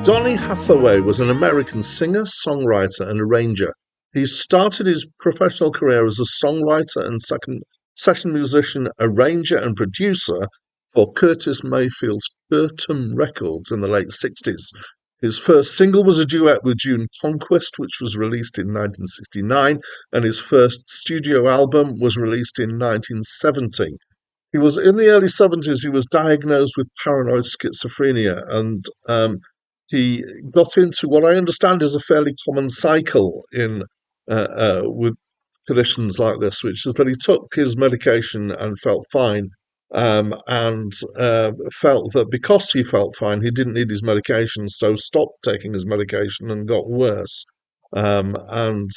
Donny Hathaway was an American singer, songwriter, and arranger. He started his professional career as a songwriter and session musician, arranger, and producer for Curtis Mayfield's Bertum Records in the late 60s. His first single was a duet with June Conquest, which was released in 1969, and his first studio album was released in 1970. He was in the early 70s. He was diagnosed with paranoid schizophrenia, and he got into what I understand is a fairly common cycle in with conditions like this, which is that he took his medication and felt fine, and felt that because he felt fine, he didn't need his medication, so stopped taking his medication and got worse. And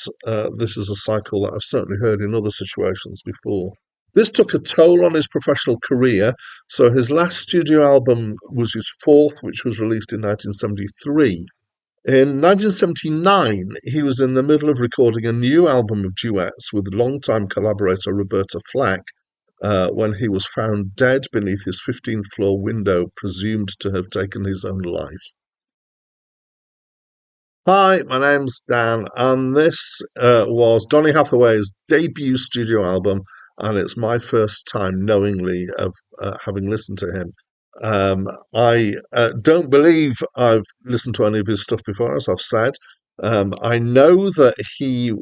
this is a cycle that I've certainly heard in other situations before. This took a toll on his professional career, so his last studio album was his fourth, which was released in 1973. In 1979, he was in the middle of recording a new album of duets with longtime collaborator Roberta Flack when he was found dead beneath his 15th floor window, presumed to have taken his own life. Hi, my name's Dan, and this was Donny Hathaway's debut studio album, and it's my first time knowingly of having listened to him. I don't believe I've listened to any of his stuff before, as I've said. I know that he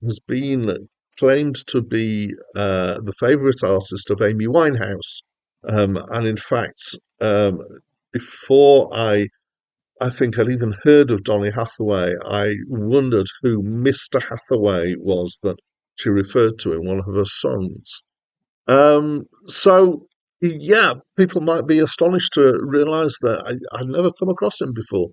has been claimed to be the favourite artist of Amy Winehouse, and in fact, before I think I'd even heard of Donny Hathaway, I wondered who Mr. Hathaway was that she referred to in one of her songs. So, yeah, people might be astonished to realise that I've never come across him before.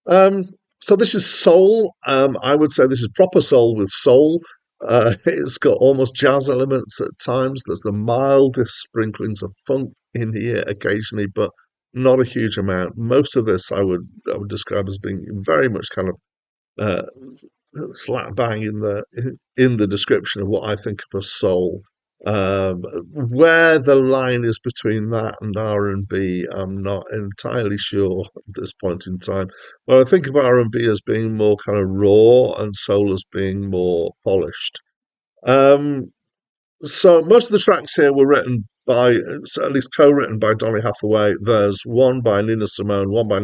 Um, so this is soul. I would say this is proper soul with soul. It's got almost jazz elements at times. There's the mildest sprinklings of funk in here occasionally, but not a huge amount. Most of this I would describe as being very much kind of uh, slap bang in the description of what I think of as soul. Where the line is between that and R&B, I'm not entirely sure at this point in time. But I think of R&B as being more kind of raw and soul as being more polished. Um, so most of the tracks here were written by, at least co-written by Donny Hathaway. There's one by Nina Simone, one by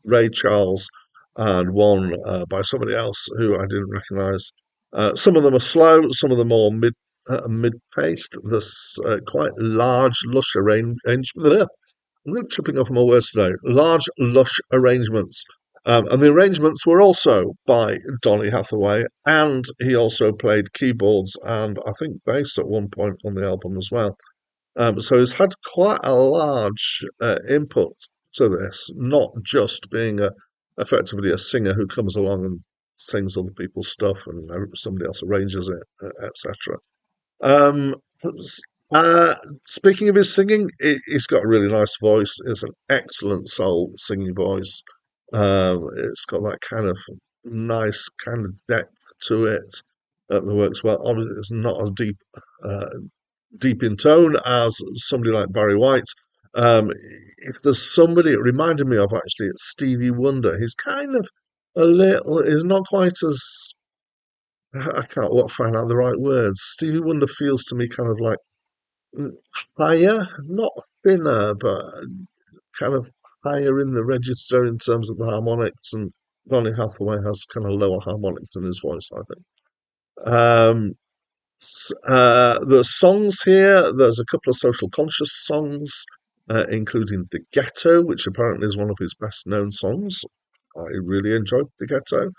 Ray Charles, and one by somebody else who I didn't recognise. Some of them are slow, some of them are mid-paced. There's quite large, lush arrangement. I'm really tripping over my words today. Large, lush arrangements. And the arrangements were also by Donny Hathaway, and he also played keyboards and I think bass at one point on the album as well. So he's had quite a large input to this, not just being effectively a singer who comes along and sings other people's stuff and somebody else arranges it, etc. Um, uh, Speaking of his singing, he's got a really nice voice. It's an excellent soul singing voice. It's got that kind of nice kind of depth to it that works well. Obviously, it's not as uh, deep in tone as somebody like Barry White. Um, if there's somebody it reminded me of, actually, it's Stevie Wonder. He's kind of he's not quite as, I can't find out the right words. Stevie Wonder feels to me kind of like mm, higher, not thinner, but kind of higher in the register in terms of the harmonics. And Donny Hathaway has kind of lower harmonics in his voice, I think. The songs here, there's a couple of social conscious songs, including The Ghetto, which apparently is one of his best known songs. I really enjoyed The Ghetto.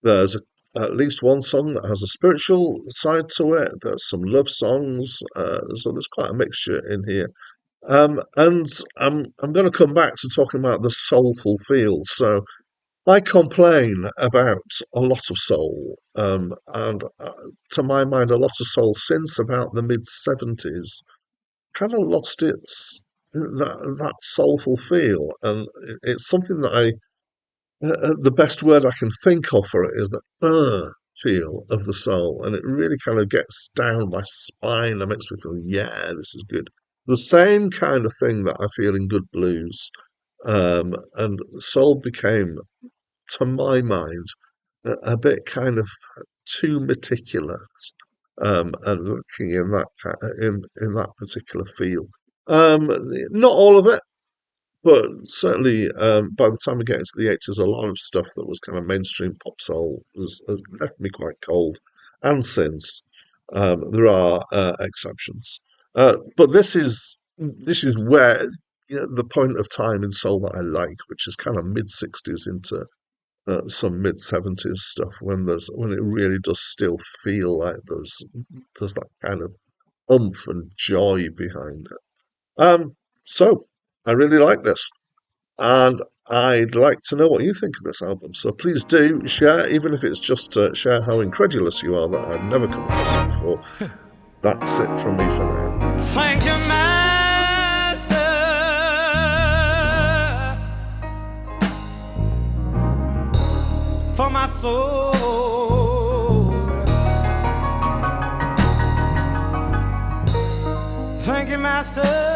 There's at least one song that has a spiritual side to it. There's some love songs, so there's quite a mixture in here. And I'm going to come back to talking about the soulful feel. So I complain about a lot of soul, and to my mind, a lot of soul since about the mid 70s kind of lost its that soulful feel, and it's something that the best word I can think of for it is the feel of the soul, and it really kind of gets down my spine and makes me feel, yeah, this is good. The same kind of thing that I feel in good blues. And soul became, to my mind, a bit kind of too meticulous, and looking in in that particular field. Not all of it, but certainly by the time we get into the 80s, a lot of stuff that was kind of mainstream pop soul has left me quite cold. And since there are exceptions, but this is where, the point of time in soul that I like, which is kind of mid 60s into some mid 70s stuff, when it really does still feel like there's that kind of umph and joy behind it. So I really like this, and I'd like to know what you think of this album. So please do share, even if it's just to share how incredulous you are that I've never come across it before. That's it from me for now. Thank you, Master, for my soul. Thank you, Master.